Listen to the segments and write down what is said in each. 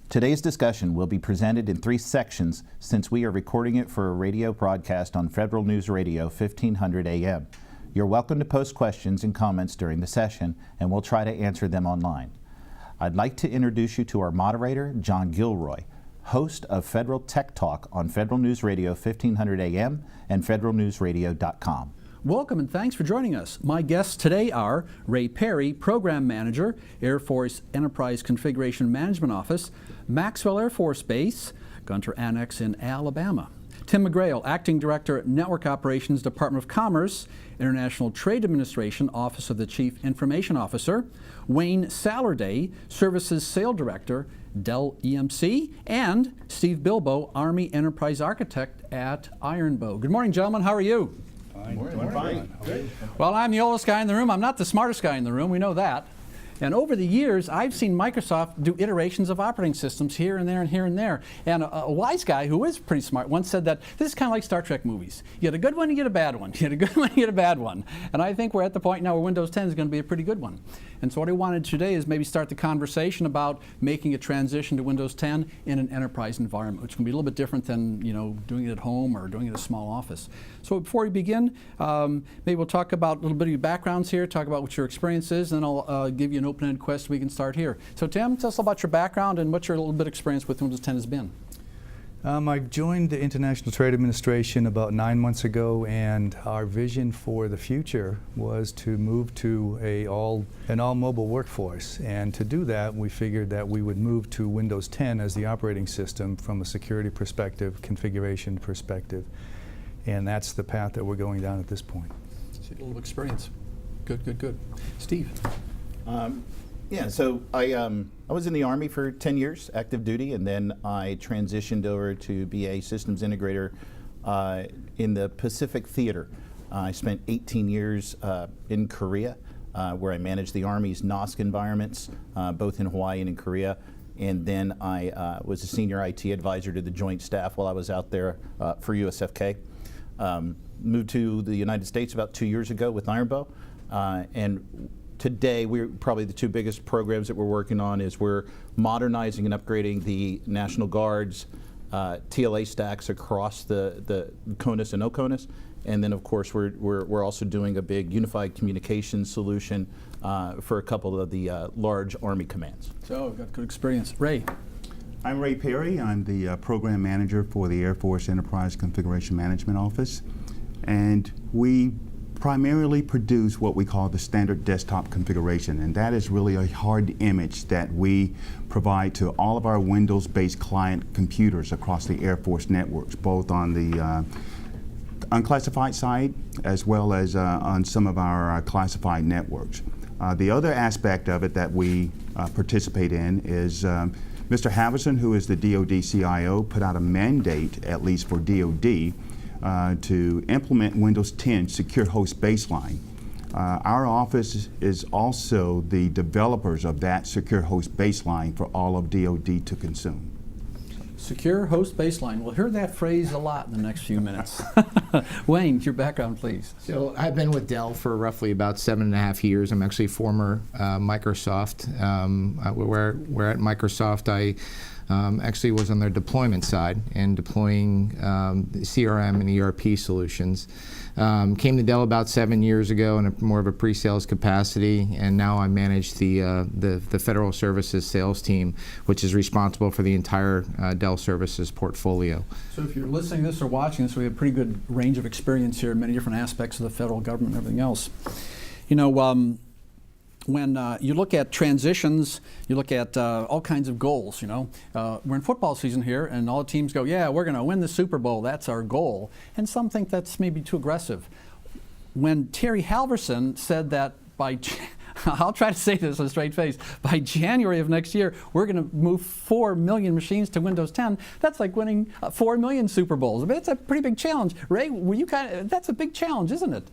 Today's discussion will be presented in 3 sections since we are recording it for a radio broadcast on Federal News Radio 1500 AM. You're welcome to post questions and comments during the session, and we'll try to answer them online. I'd like to introduce you to our moderator, John Gilroy, host of Federal Tech Talk on Federal News Radio 1500 AM and federalnewsradio.com. Welcome and thanks for joining us. My guests today are Ray Perry, Program Manager, Air Force Enterprise Configuration Management Office, Maxwell Air Force Base, Gunter Annex in Alabama. Tim McGrail, Acting Director, Network Operations, Department of Commerce, International Trade Administration, Office of the Chief Information Officer. Wayne Sallurday, Services Sales Director, Dell EMC, and Steve Bilbo, Army Enterprise Architect at Ironbow. Good morning, gentlemen. How are you? Fine. Well, I'm the oldest guy in the room. I'm not the smartest guy in the room. We know that. And over the years, I've seen Microsoft do iterations of operating systems here and there and here and there. And a wise guy who is pretty smart once said that this is kind of like Star Trek movies. You get a good one, you get a bad one. You get a good one, you get a bad one. And I think we're at the point now where Windows 10 is going to be a pretty good one. And so what I wanted today is maybe start the conversation about making a transition to Windows 10 in an enterprise environment, which can be a little bit different than doing it at home or doing it in a small office. So before we begin, maybe we'll talk about a little bit of your backgrounds here, talk about what your experience is, and then I'll give you an open-ended question. We can start here. So Tim, tell us about your background and what your little bit of experience with Windows 10 has been. I joined the International Trade Administration about 9 months ago, and our vision for the future was to move to an all-mobile workforce. And to do that, we figured that we would move to Windows 10 as the operating system from a security perspective, configuration perspective. And that's the path that we're going down at this point. So a little experience. Good. Steve. Yeah, so I was in the Army for 10 years, active duty, and then I transitioned over to be a systems integrator in the Pacific Theater. I spent 18 years in Korea, where I managed the Army's NOSC environments, both in Hawaii and in Korea. And then I was a senior IT advisor to the Joint Staff while I was out there for USFK. Moved to the United States about 2 years ago with Ironbow, and today, we're probably the 2 biggest programs that we're working on is we're modernizing and upgrading the National Guard's TLA stacks across the CONUS and OCONUS. And then, of course, we're also doing a big unified communications solution for a couple of the large Army commands. So, got good experience. Ray. I'm Ray Perry. I'm the Program Manager for the Air Force Enterprise Configuration Management Office. And we primarily produce what we call the standard desktop configuration, and that is really a hard image that we provide to all of our Windows-based client computers across the Air Force networks, both on the unclassified side as well as on some of our classified networks. The other aspect of it that we participate in is Mr. Havison, who is the DoD CIO, put out a mandate, at least for DoD, to implement Windows 10 Secure Host Baseline. Our office is also the developers of that Secure Host Baseline for all of DoD to consume. Secure Host Baseline. We'll hear that phrase a lot in the next few minutes. Wayne, your background, please. So I've been with Dell for roughly about 7.5 years. I'm actually former Microsoft. Where at Microsoft I actually was on their deployment side and deploying CRM and ERP solutions. Came to Dell about 7 years ago in more of a pre-sales capacity, and now I manage the Federal Services sales team, which is responsible for the entire Dell Services portfolio. So if you're listening to this or watching this, we have a pretty good range of experience here in many different aspects of the federal government and everything else. When you look at transitions, you look at all kinds of goals, we're in football season here and all the teams go, yeah, we're going to win the Super Bowl, that's our goal. And some think that's maybe too aggressive. When Terry Halverson said that I'll try to say this with a straight face, by January of next year, we're going to move 4 million machines to Windows 10, that's like winning 4 million Super Bowls. I mean, it's a pretty big challenge. Ray, that's a big challenge, isn't it?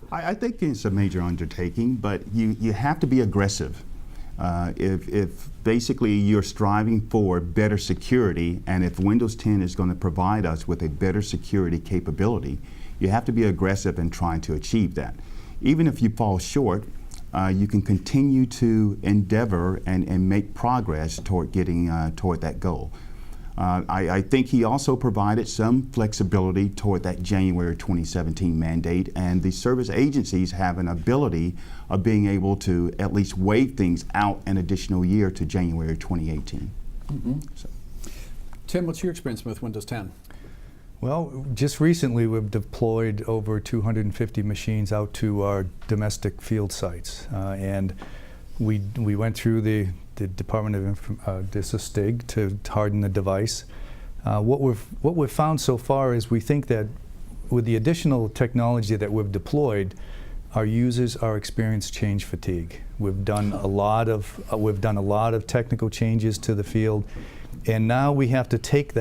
I think it's a major undertaking, but you have to be aggressive. If basically you're striving for better security, and if Windows 10 is going to provide us with a better security capability, you have to be aggressive in trying to achieve that. Even if you fall short, you can continue to endeavor and make progress toward getting toward that goal. I think he also provided some flexibility toward that January 2017 mandate, and the service agencies have an ability of being able to at least waive things out an additional year to January 2018. So. Tim, what's your experience with Windows 10? Well, just recently we've deployed over 250 machines out to our domestic field sites, and we went through the Department of SIG to harden the device. What we've found so far is we think that with the additional technology that we've deployed, our users are experiencing change fatigue. We've done a lot of technical changes to the field, and now we have to take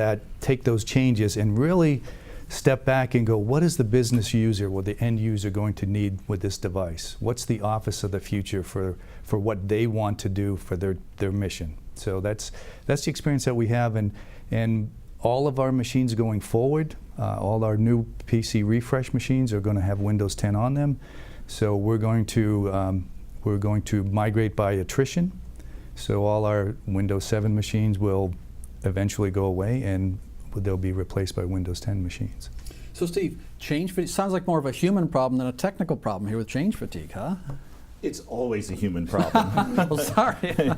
those changes and really step back and go, what is the business user or the end user going to need with this device? What's the office of the future for what they want to do for their mission? So that's the experience that we have, and all of our machines going forward, all our new PC refresh machines are going to have Windows 10 on them. So we're going to migrate by attrition. So all our Windows 7 machines will eventually go away, and they'll be replaced by Windows 10 machines. So Steve, change fatigue sounds like more of a human problem than a technical problem here with change fatigue, huh? It's always a human problem. Well, sorry.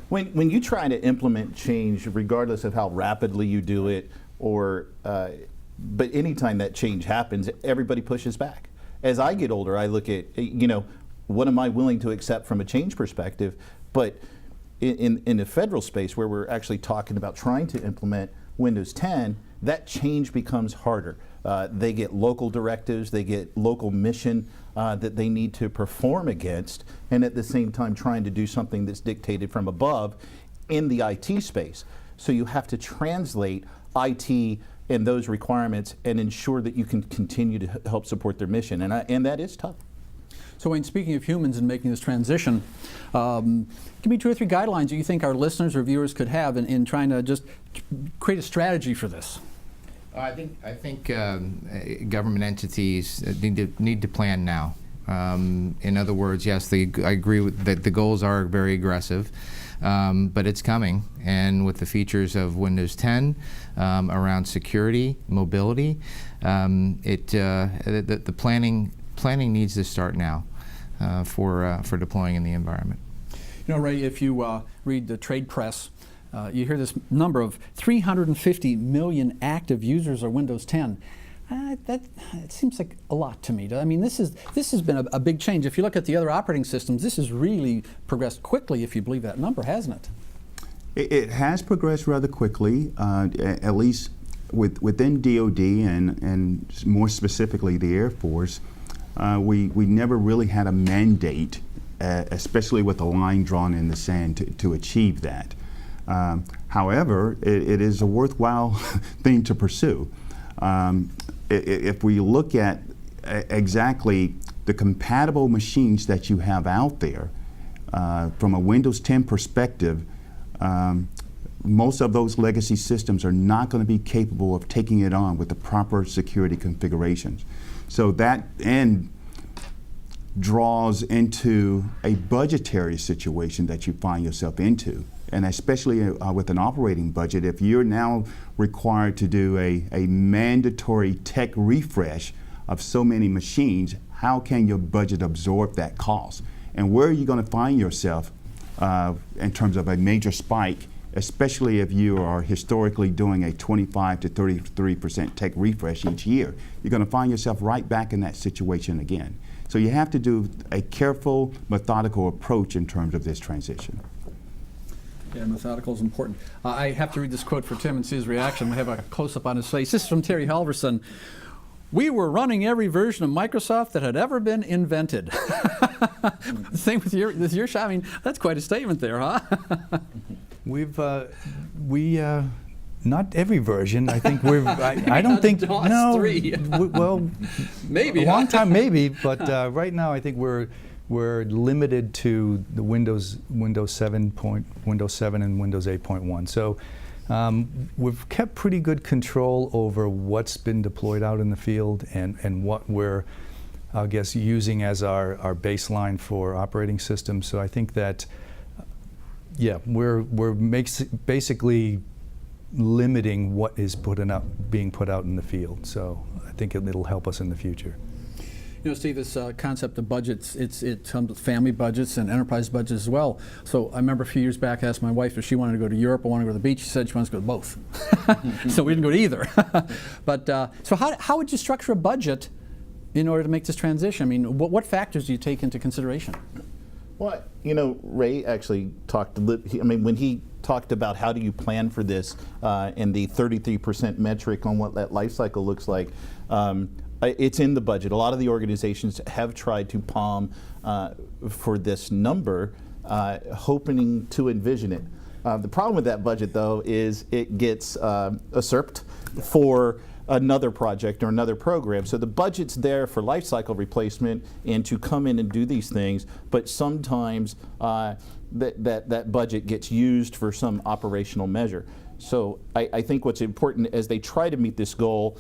When you try to implement change, regardless of how rapidly you do it, but anytime that change happens, everybody pushes back. As I get older, I look at, what am I willing to accept from a change perspective? But in the federal space, where we're actually talking about trying to implement Windows 10, that change becomes harder. They get local directives, they get local mission that they need to perform against, and at the same time trying to do something that's dictated from above in the IT space. So you have to translate IT and those requirements and ensure that you can continue to help support their mission, and that is tough. So Wayne, speaking of humans and making this transition, give me 2 or 3 guidelines that you think our listeners or viewers could have in trying to just create a strategy for this. I think government entities need to plan now. In other words, yes, I agree that the goals are very aggressive, but it's coming. And with the features of Windows 10 around security, mobility, the planning needs to start now for deploying in the environment. You know, Ray, if you read the trade press, you hear this number of 350 million active users of Windows 10. It seems like a lot to me. I mean, this has been a big change. If you look at the other operating systems, this has really progressed quickly, if you believe that number, hasn't it? It has progressed rather quickly, at least within DoD and more specifically the Air Force. We never really had a mandate, especially with a line drawn in the sand, to achieve that. However, it is a worthwhile thing to pursue. If we look at exactly the compatible machines that you have out there, from a Windows 10 perspective, most of those legacy systems are not going to be capable of taking it on with the proper security configurations. So that end draws into a budgetary situation that you find yourself into. And especially with an operating budget, if you're now required to do a mandatory tech refresh of so many machines, how can your budget absorb that cost? And where are you going to find yourself in terms of a major spike, especially if you are historically doing a 25 to 33% tech refresh each year? You're going to find yourself right back in that situation again. So you have to do a careful, methodical approach in terms of this transition. Yeah, methodical is important. I have to read this quote for Tim and see his reaction. We have a close-up on his face. This is from Terry Halverson. "We were running every version of Microsoft that had ever been invented." Same with your shop. I mean, that's quite a statement there, huh? Not every version. I think we've. I don't think. DOS No. 3. Well, Maybe. a long time, maybe. But right now, I think we're limited to the Windows 7 and Windows 8.1. So we've kept pretty good control over what's been deployed out in the field and what we're I guess, using as our baseline for operating systems. So I think that, yeah, we're basically limiting what is being put out in the field. So I think it'll help us in the future. You know, Steve, this concept of budgets, it comes with family budgets and enterprise budgets as well. So I remember a few years back I asked my wife if she wanted to go to Europe or wanted to go to the beach. She said she wants to go to both. So we didn't go to either. But so how would you structure a budget in order to make this transition? I mean, what factors do you take into consideration? Well, you know, Ray actually talked, when he talked about how do you plan for this and the 33% metric on what that life cycle looks like, it's in the budget. A lot of the organizations have tried to palm for this number, hoping to envision it. The problem with that budget, though, is it gets usurped for another project or another program. So the budget's there for life cycle replacement and to come in and do these things, but sometimes that budget gets used for some operational measure. So I think what's important as they try to meet this goal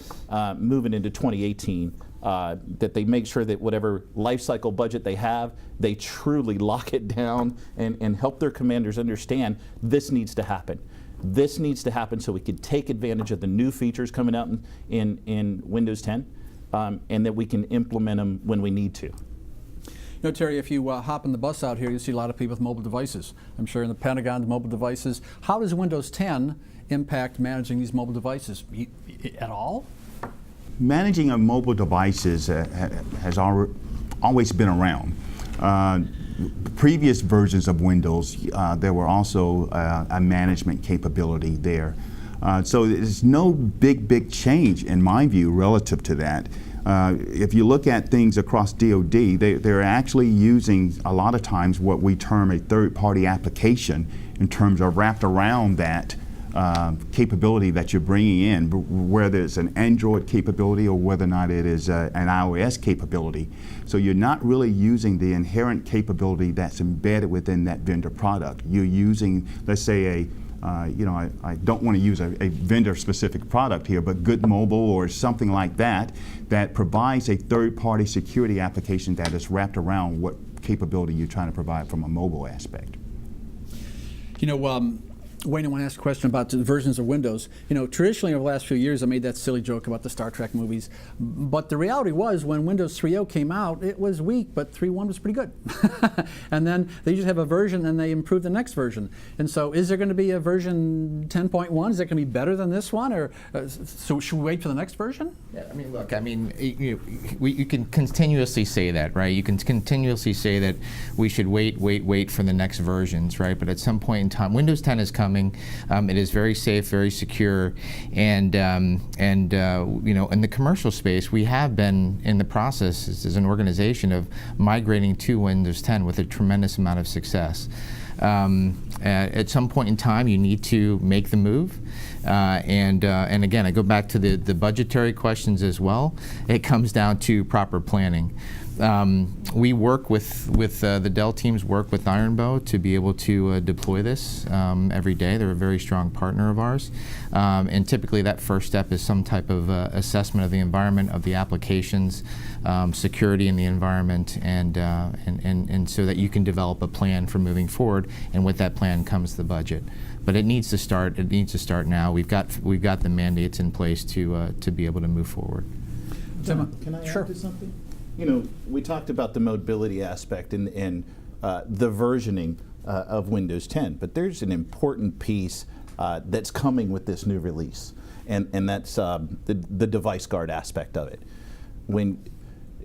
moving into 2018, that they make sure that whatever life cycle budget they have, they truly lock it down and help their commanders understand this needs to happen. This needs to happen so we can take advantage of the new features coming out in Windows 10 and that we can implement them when we need to. You know, Terry, if you hop on the bus out here, you see a lot of people with mobile devices. I'm sure in the Pentagon, mobile devices. How does Windows 10 impact managing these mobile devices at all? Managing of mobile devices has always been around. Previous versions of Windows, there were also a management capability there. So there's no big change in my view relative to that. If you look at things across DoD, they're actually using a lot of times what we term a third-party application in terms of wrapped around that capability that you're bringing in, whether it's an Android capability or whether or not it is an iOS capability. So you're not really using the inherent capability that's embedded within that vendor product. You're using, let's say, I don't want to use a vendor-specific product here, but Good Mobile or something like that, that provides a third-party security application that is wrapped around what capability you're trying to provide from a mobile aspect. You know, Wayne, I want to ask a question about the versions of Windows. You know, traditionally over the last few years, I made that silly joke about the Star Trek movies. But the reality was, when Windows 3.0 came out, it was weak, but 3.1 was pretty good. And then they just have a version, and they improve the next version. And so, is there going to be a version 10.1? Is that going to be better than this one, or so should we wait for the next version? Yeah, I mean, look, you can continuously say that, right? You can continuously say that we should wait for the next versions, right? But at some point in time, Windows 10 is coming. It is very safe, very secure, and you know, in the commercial space, we have been in the process as an organization of migrating to Windows 10 with a tremendous amount of success. At some point in time, you need to make the move. And again, I go back to the budgetary questions as well. It comes down to proper planning. We work with the Dell teams work with Ironbow to be able to deploy this every day. They're a very strong partner of ours. And typically that first step is some type of assessment of the environment, of the applications, security in the environment, and so that you can develop a plan for moving forward. And with that plan comes the budget. But it needs to start. It needs to start now. We've got the mandates in place to be able to move forward. Can I add to something? You know, we talked about the mobility aspect and the versioning of Windows 10, but there's an important piece that's coming with this new release, and that's the device guard aspect of it. When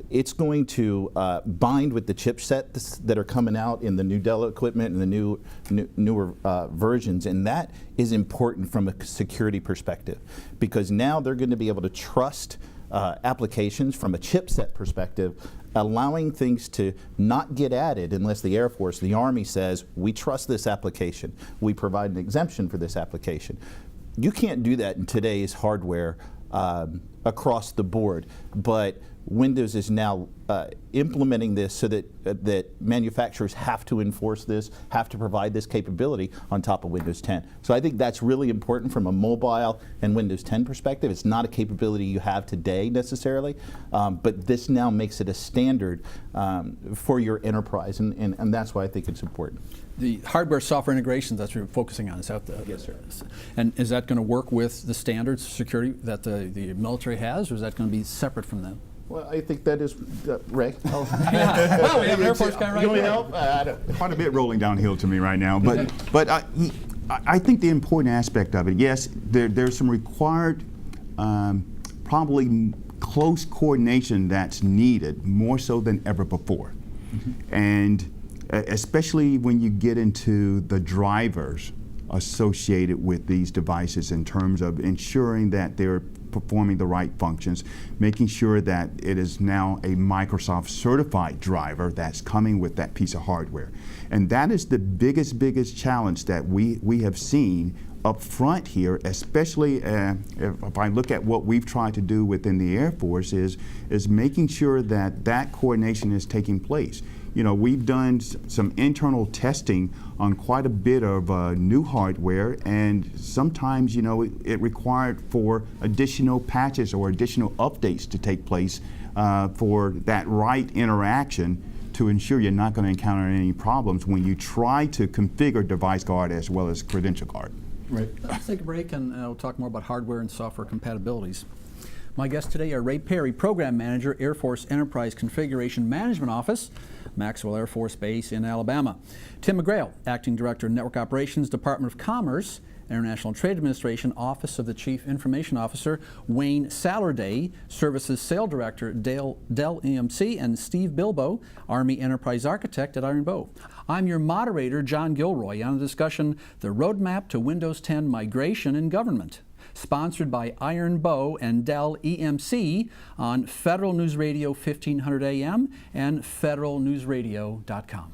it's going to bind with the chipsets that are coming out in the new Dell equipment and the newer versions, and that is important from a security perspective, because now they're going to be able to trust applications from a chipset perspective, allowing things to not get added unless the Air Force, the Army says, we trust this application. We provide an exemption for this application. You can't do that in today's hardware across the board, but Windows is now implementing this so that that manufacturers have to enforce this, have to provide this capability on top of Windows 10. So I think that's really important from a mobile and Windows 10 perspective. It's not a capability you have today necessarily, but this now makes it a standard for your enterprise, and that's why I think it's important. The hardware-software integration that you're focusing on, is that the... Yes, sir. And is that going to work with the standards of security that the military has, or is that going to be separate from them? Well, I think that is, Ray. Yeah. Well, we have an Air Force guy right You want me to here. help? I don't. Quite a bit rolling downhill to me right now, but I think the important aspect of it, yes, there's some required, probably close coordination that's needed more so than ever before, and especially when you get into the drivers associated with these devices in terms of ensuring that they're performing the right functions, making sure that it is now a Microsoft certified driver that's coming with that piece of hardware. And that is the biggest challenge that we have seen up front here, especially if I look at what we've tried to do within the Air Force is making sure that that coordination is taking place. You know, we've done some internal testing on quite a bit of new hardware, and sometimes, you know, it required for additional patches or additional updates to take place for that right interaction to ensure you're not going to encounter any problems when you try to configure Device Guard as well as Credential Guard. Right. Let's take a break and we'll talk more about hardware and software compatibilities. My guests today are Ray Perry, Program Manager, Air Force Enterprise Configuration Management Office, Maxwell Air Force Base in Alabama. Tim McGrail, Acting Director, Network Operations, Department of Commerce, International Trade Administration, Office of the Chief Information Officer. Wayne Sallurday, Services Sales Director, Dell EMC, and Steve Bilbo, Army Enterprise Architect at Iron Bow. I'm your moderator, John Gilroy, on the discussion, The Roadmap to Windows 10 Migration in Government, sponsored by Iron Bow and Dell EMC on Federal News Radio 1500 AM and federalnewsradio.com.